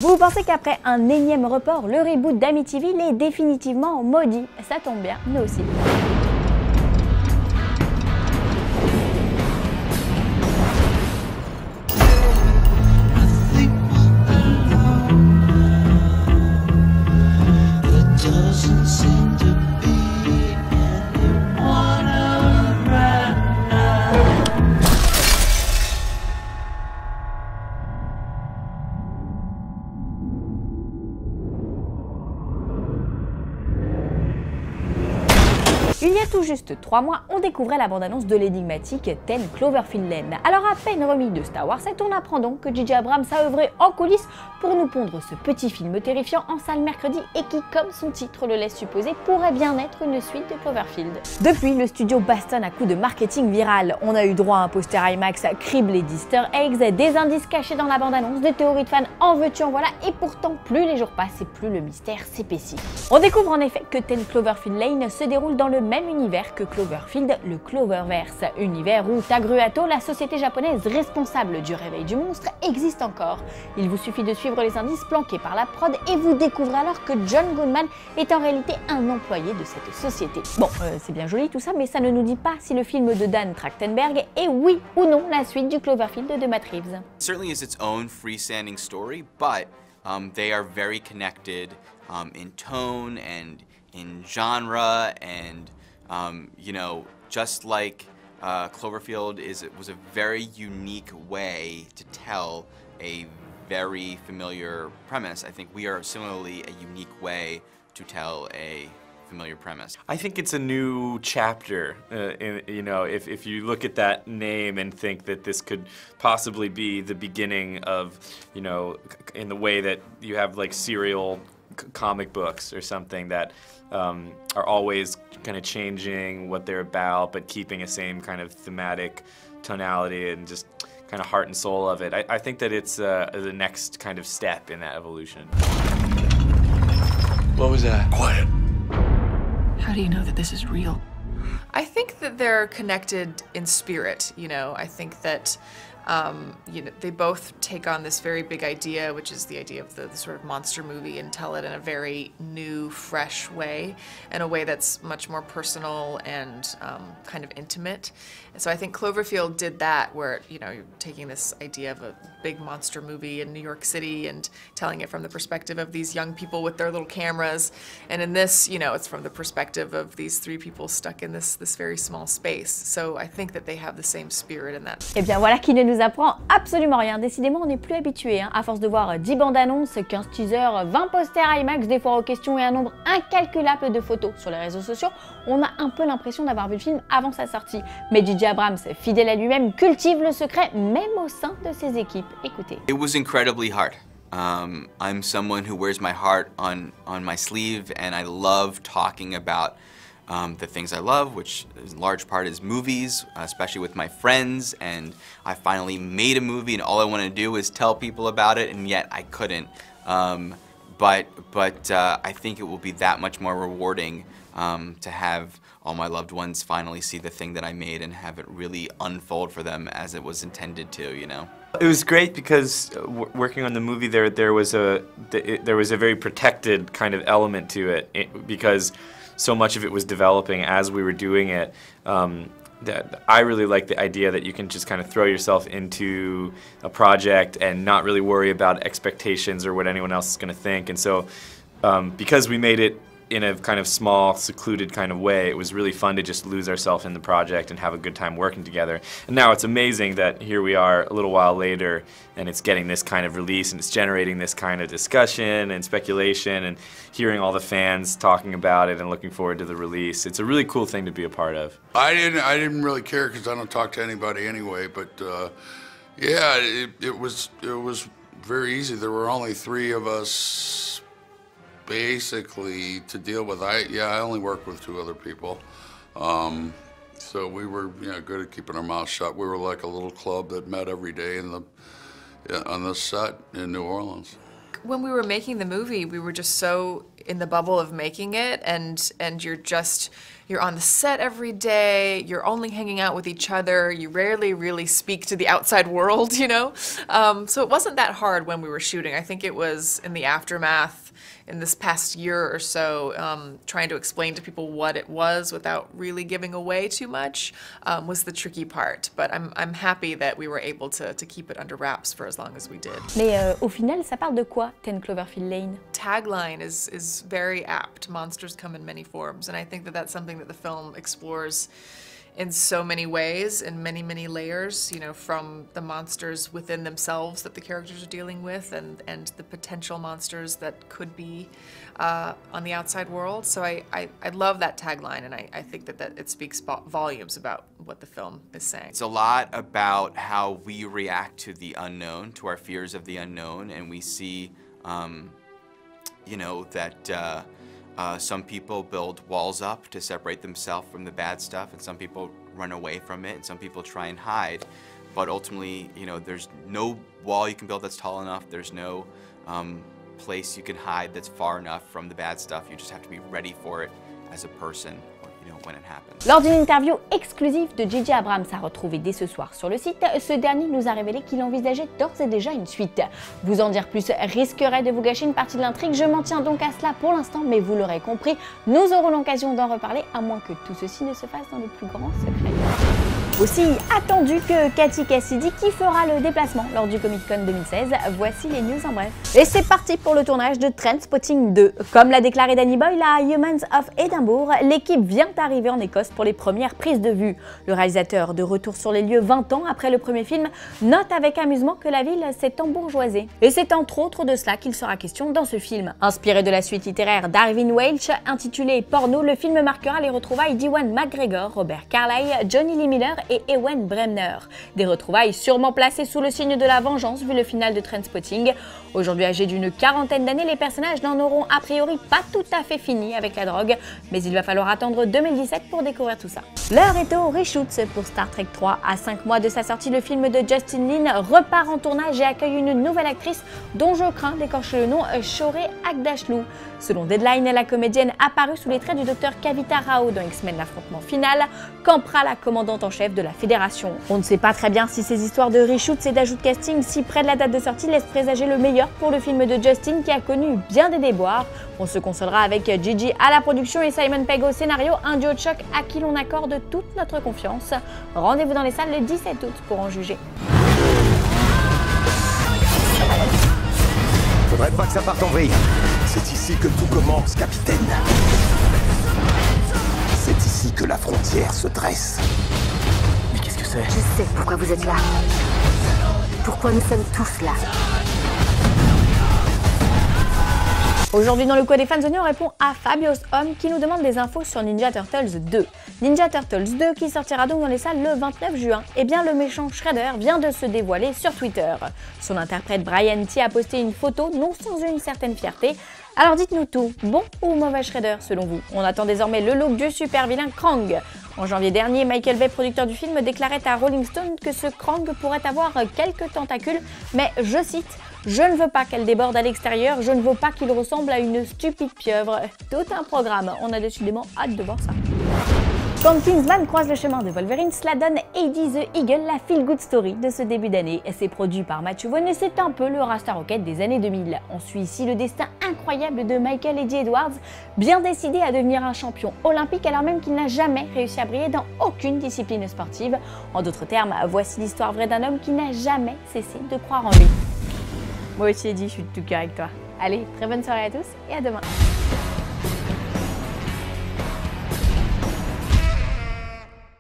Vous pensez qu'après un énième report, le reboot d'Amityville est définitivement maudit? Ça tombe bien, nous aussi. Il y a tout juste 3 mois, on découvrait la bande-annonce de l'énigmatique 10 Cloverfield Lane. Alors à peine remis de Star Wars 7, on apprend donc que J.J. Abrams a œuvré en coulisses pour nous pondre ce petit film terrifiant en salle mercredi et qui, comme son titre le laisse supposer, pourrait bien être une suite de Cloverfield. Depuis, le studio bastonne à coups de marketing viral. On a eu droit à un poster IMAX criblé d'easter eggs, des indices cachés dans la bande-annonce, des théories de fans en veux-tu en voilà, et pourtant plus les jours passent et plus le mystère s'épaissit. On découvre en effet que 10 Cloverfield Lane se déroule dans le même univers que Cloverfield, le Cloververse, univers où Tagruato, la société japonaise responsable du réveil du monstre, existe encore. Il vous suffit de suivre les indices planqués par la prod et vous découvrez alors que John Goodman est en réalité un employé de cette société. Bon, c'est bien joli tout ça, mais ça ne nous dit pas si le film de Dan Trachtenberg est oui ou non la suite du Cloverfield de Matt Reeves. Certainly is its own freestanding story, but they are very connected in tone and in genre and you know, just like Cloverfield was a very unique way to tell a very familiar premise. I think we are similarly a unique way to tell a familiar premise. I think it's a new chapter. You know, if you look at that name and think that this could possibly be the beginning of, you know, in the way that you have like serial comic books or something that are always kind of changing what they're about, but keeping a same kind of thematic tonality and just kind of heart and soul of it. I think that it's the next kind of step in that evolution. What was that? Quiet. How do you know that this is real? I think that they're connected in spirit, you know. I think that you know, they both take on this very big idea, which is the idea of the sort of monster movie, and tell it in a very new, fresh way, in a way that's much more personal and kind of intimate. And so I think Cloverfield did that, where, you know, you're taking this idea of a big monster movie in New York City and telling it from the perspective of these young people with their little cameras. And in this, you know, it's from the perspective of these 3 people stuck in this very small space. So I think that they have the same spirit in that. Et bien voilà qui ne nous apprend absolument rien. Décidément, on n'est plus habitué, hein. À force de voir 10 bandes annonces, 15 teasers, 20 posters IMAX, des foires aux questions et un nombre incalculable de photos sur les réseaux sociaux, on a un peu l'impression d'avoir vu le film avant sa sortie. Mais J.J. Abrams, fidèle à lui-même, cultive le secret même au sein de ses équipes. Écoutez. It was incredibly hard. I'm someone who wears my heart on my sleeve, and I love talking about the things I love, which in large part is movies, especially with my friends, and I finally made a movie and all I want to do is tell people about it, and yet I couldn't. But I think it will be that much more rewarding to have all my loved ones finally see the thing that I made and have it really unfold for them as it was intended to, you know? It was great because working on the movie there was a very protected kind of element to it because so much of it was developing as we were doing it. That I really like the idea that you can just kind of throw yourself into a project and not really worry about expectations or what anyone else is going to think. And so because we made it in a kind of small, secluded kind of way, it was really fun to just lose ourselves in the project and have a good time working together. And now it's amazing that here we are a little while later and it's getting this kind of release and it's generating this kind of discussion and speculation and hearing all the fans talking about it and looking forward to the release. It's a really cool thing to be a part of. I didn't really care because I don't talk to anybody anyway, but yeah, it was very easy. There were only 3 of us basically to deal with. I only worked with 2 other people, so we were, you know, good at keeping our mouths shut. We were like a little club that met every day on the set in New Orleans. When we were making the movie, we were just so in the bubble of making it, and you're just, you're on the set every day, you're only hanging out with each other, you rarely really speak to the outside world, you know? So it wasn't that hard when we were shooting. I think it was in the aftermath, in this past year or so, trying to explain to people what it was without really giving away too much was the tricky part. But I'm happy that we were able to keep it under wraps for as long as we did. Mais au final, ça parle de quoi, 10 Cloverfield Lane? Tagline is very apt. Monsters come in many forms, and I think that that's something that the film explores in so many ways, in many, many layers, you know, from the monsters within themselves that the characters are dealing with and the potential monsters that could be on the outside world. So I love that tagline, and I think that it speaks volumes about what the film is saying. It's a lot about how we react to the unknown, to our fears of the unknown, and we see, you know, that some people build walls up to separate themselves from the bad stuff, and some people run away from it, and some people try and hide. But ultimately, you know, there's no wall you can build that's tall enough. There's no place you can hide that's far enough from the bad stuff. You just have to be ready for it as a person, you know, when it happens. Lors d'une interview exclusive de J.J. Abrams à retrouver dès ce soir sur le site, ce dernier nous a révélé qu'il envisageait d'ores et déjà une suite. Vous en dire plus risquerait de vous gâcher une partie de l'intrigue, je m'en tiens donc à cela pour l'instant, mais vous l'aurez compris, nous aurons l'occasion d'en reparler, à moins que tout ceci ne se fasse dans le plus grand secret. Aussi attendu que Katy Cassidy qui fera le déplacement lors du Comic-Con 2016. Voici les news en bref. Et c'est parti pour le tournage de Trainspotting 2. Comme l'a déclaré Danny Boyle à Humans of Edinburgh, l'équipe vient d'arriver en Écosse pour les premières prises de vue. Le réalisateur, de retour sur les lieux 20 ans après le premier film, note avec amusement que la ville s'est embourgeoisée. Et c'est entre autres de cela qu'il sera question dans ce film. Inspiré de la suite littéraire d'Arvin Welch, intitulée Porno, le film marquera les retrouvailles d'Ewan McGregor, Robert Carlyle, Johnny Lee Miller et Ewen Bremner. Des retrouvailles sûrement placées sous le signe de la vengeance vu le final de Trainspotting. Aujourd'hui âgés d'une quarantaine d'années, les personnages n'en auront a priori pas tout à fait fini avec la drogue, mais il va falloir attendre 2017 pour découvrir tout ça. L'heure est aux reshoots pour Star Trek 3. À 5 mois de sa sortie, le film de Justin Lin repart en tournage et accueille une nouvelle actrice dont je crains d'écorcher le nom, Shoré Agdashloo. Selon Deadline, la comédienne apparue sous les traits du docteur Kavita Rao dans X-Men l'affrontement final, campera la commandante en chef de la Fédération. On ne sait pas très bien si ces histoires de reshoots et d'ajouts de casting si près de la date de sortie laissent présager le meilleur pour le film de Justin qui a connu bien des déboires. On se consolera avec Gigi à la production et Simon Pegg au scénario, un duo de choc à qui l'on accorde toute notre confiance. Rendez-vous dans les salles le 17 août pour en juger. Faudrait pas que ça parte en vrille. C'est ici que tout commence, capitaine. C'est ici que la frontière se dresse. Mais qu'est-ce que c'est? Je sais pourquoi vous êtes là. Pourquoi nous sommes tous là. Aujourd'hui dans le coin des Fanzone, on répond à Fabios Homme qui nous demande des infos sur Ninja Turtles 2. Ninja Turtles 2 qui sortira donc dans les salles le 29 juin. Eh bien le méchant Shredder vient de se dévoiler sur Twitter. Son interprète Brian T a posté une photo non sans une certaine fierté. Alors dites-nous tout, bon ou mauvais Shredder selon vous? On attend désormais le look du super vilain Krang. En janvier dernier, Michael Bay, producteur du film, déclarait à Rolling Stone que ce Krang pourrait avoir quelques tentacules, mais je cite: « Je ne veux pas qu'elle déborde à l'extérieur, je ne veux pas qu'il ressemble à une stupide pieuvre. » Tout un programme, on a décidément hâte de voir ça. Quand Kingsman croise le chemin de Wolverine, cela donne Eddie the Eagle, la feel-good story de ce début d'année. C'est produit par Matthew Vaughn et c'est un peu le Rasta Rocket des années 2000. On suit ici le destin incroyable de Michael Eddie Edwards, bien décidé à devenir un champion olympique alors même qu'il n'a jamais réussi à briller dans aucune discipline sportive. En d'autres termes, voici l'histoire vraie d'un homme qui n'a jamais cessé de croire en lui. Moi aussi Eddie, je suis de tout cœur avec toi. Allez, très bonne soirée à tous et à demain.